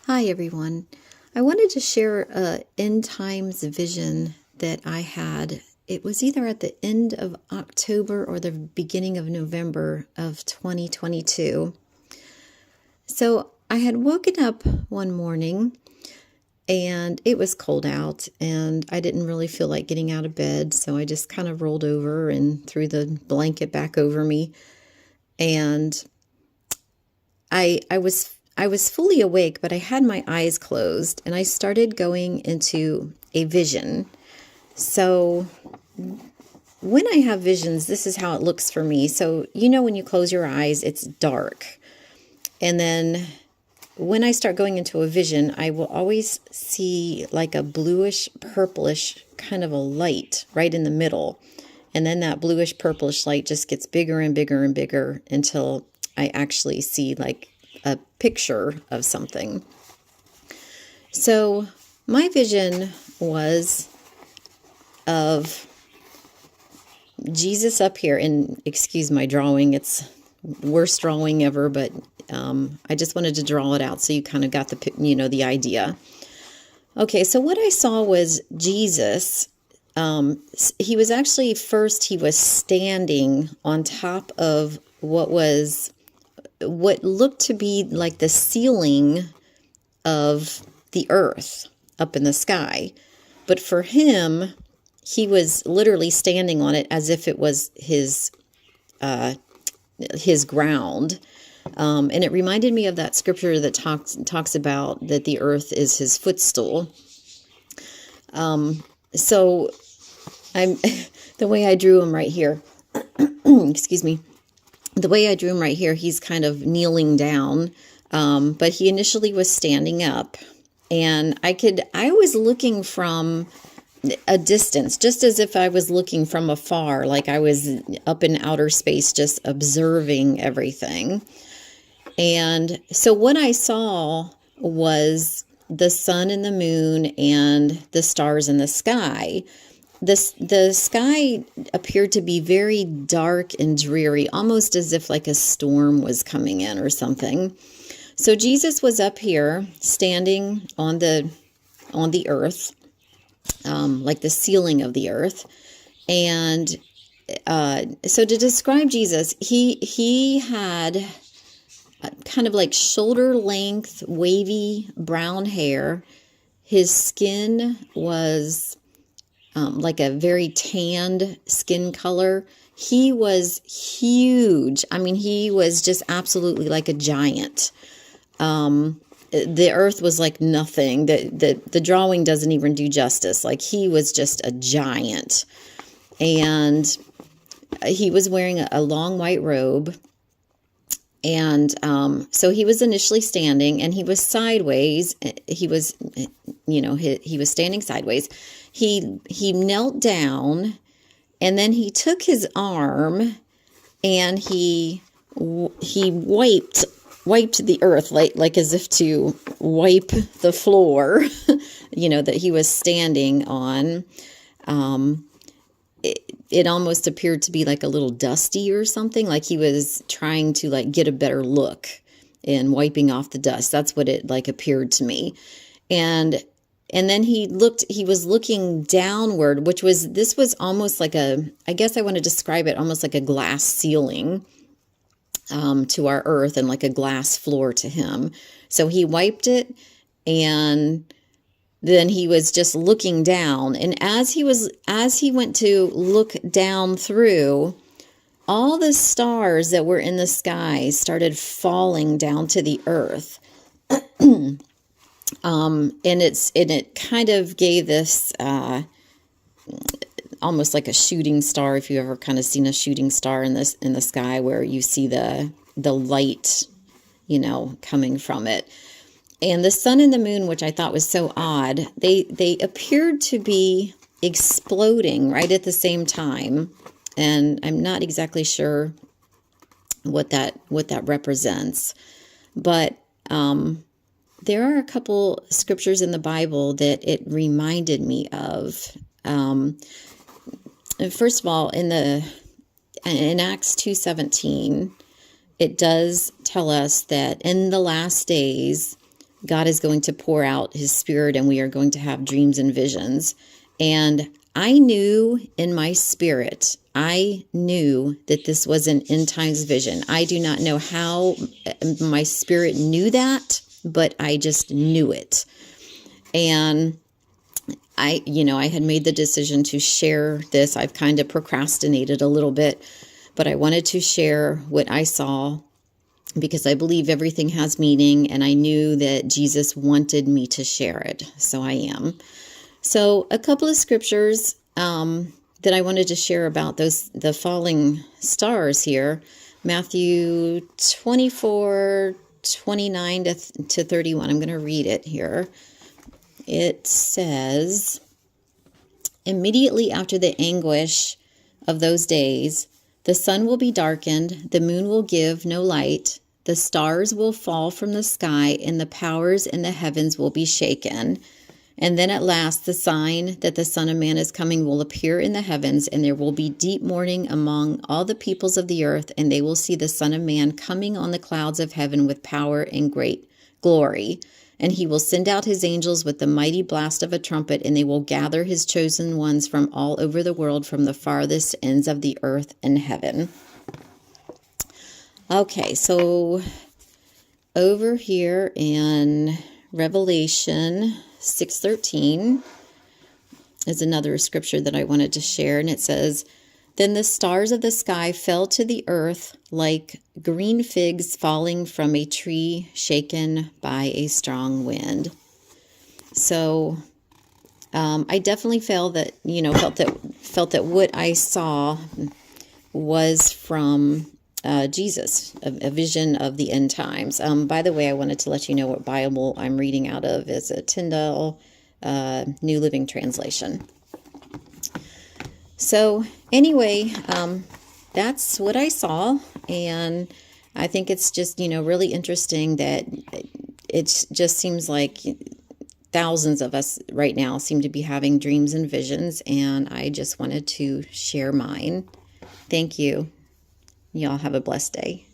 Hi, everyone. I wanted to share a end times vision that I had. It was either at the end of October or the beginning of November of 2022. So I had woken up one morning and it was cold out and I didn't really feel like getting out of bed. So I just kind of rolled over and threw the blanket back over me. And I was fully awake, but I had my eyes closed and I started going into a vision. So when I have visions, this is how it looks for me. So, when you close your eyes, it's dark. And then when I start going into a vision, I will always see like a bluish, purplish kind of a light right in the middle. And then that bluish, purplish light just gets bigger and bigger and bigger until I actually see like a picture of something. So my vision was of Jesus up here, and excuse my drawing, it's worst drawing ever, but I just wanted to draw it out so you kind of got the idea. Okay, so what I saw was Jesus. He was actually he was standing on top of what looked to be like the ceiling of the earth up in the sky. But for him, he was literally standing on it as if it was his ground. And it reminded me of that scripture that talks about that the earth is his footstool. So I'm the way I drew him right here. Excuse me. The way I drew him right here, he's kind of kneeling down, but he initially was standing up, and I was looking from a distance, just as if I was looking from afar, like I was up in outer space, just observing everything. And so what I saw was the sun and the moon and the stars in the sky. The sky appeared to be very dark and dreary, almost as if like a storm was coming in or something. So Jesus was up here standing on the earth, like the ceiling of the earth. And so to describe Jesus, he had kind of like shoulder length, wavy brown hair. His skin was like a very tanned skin color. He was huge. I mean, he was just absolutely like a giant. The earth was like nothing. The drawing doesn't even do justice. Like, he was just a giant. And he was wearing a long white robe. And so he was initially standing, and he was sideways. He was, he was standing sideways. He knelt down, and then he took his arm and he wiped the earth like as if to wipe the floor, that he was standing on. It almost appeared to be like a little dusty or something, like he was trying to like get a better look and wiping off the dust. That's what it like appeared to me. And then he was looking downward, this was almost like I guess I want to describe it almost like a glass ceiling to our earth, and like a glass floor to him. So he wiped it, and then he was just looking down. And as he went to look down through, all the stars that were in the sky started falling down to the earth. And it kind of gave this almost like a shooting star. If you ever kind of seen a shooting star in the sky, where you see the light, coming from it. And the sun and the moon, which I thought was so odd, they appeared to be exploding right at the same time. And I'm not exactly sure what that represents, but there are a couple scriptures in the Bible that it reminded me of. First of all, in Acts 2:17, it does tell us that in the last days God is going to pour out his spirit and we are going to have dreams and visions. And I knew in my spirit, I knew that this was an end times vision. I do not know how my spirit knew that, but I just knew it. And I had made the decision to share this. I've kind of procrastinated a little bit, but I wanted to share what I saw because I believe everything has meaning, and I knew that Jesus wanted me to share it. So I am. So a couple of scriptures that I wanted to share about the falling stars here. Matthew 24:29 to 31. I'm going to read it here. It says, immediately after the anguish of those days, the sun will be darkened, the moon will give no light, the stars will fall from the sky, and the powers in the heavens will be shaken. And then at last the sign that the Son of Man is coming will appear in the heavens, and there will be deep mourning among all the peoples of the earth, and they will see the Son of Man coming on the clouds of heaven with power and great glory. And he will send out his angels with the mighty blast of a trumpet, and they will gather his chosen ones from all over the world, from the farthest ends of the earth and heaven. Okay, so over here in Revelation 6:13 is another scripture that I wanted to share, and it says, then the stars of the sky fell to the earth like green figs falling from a tree shaken by a strong wind. So I definitely felt that what I saw was from Jesus, a vision of the end times. By the way, I wanted to let you know what Bible I'm reading out of is a Tyndale New Living Translation. So anyway, that's what I saw, and I think it's just, really interesting that it just seems like thousands of us right now seem to be having dreams and visions, and I just wanted to share mine. Thank you. Y'all have a blessed day.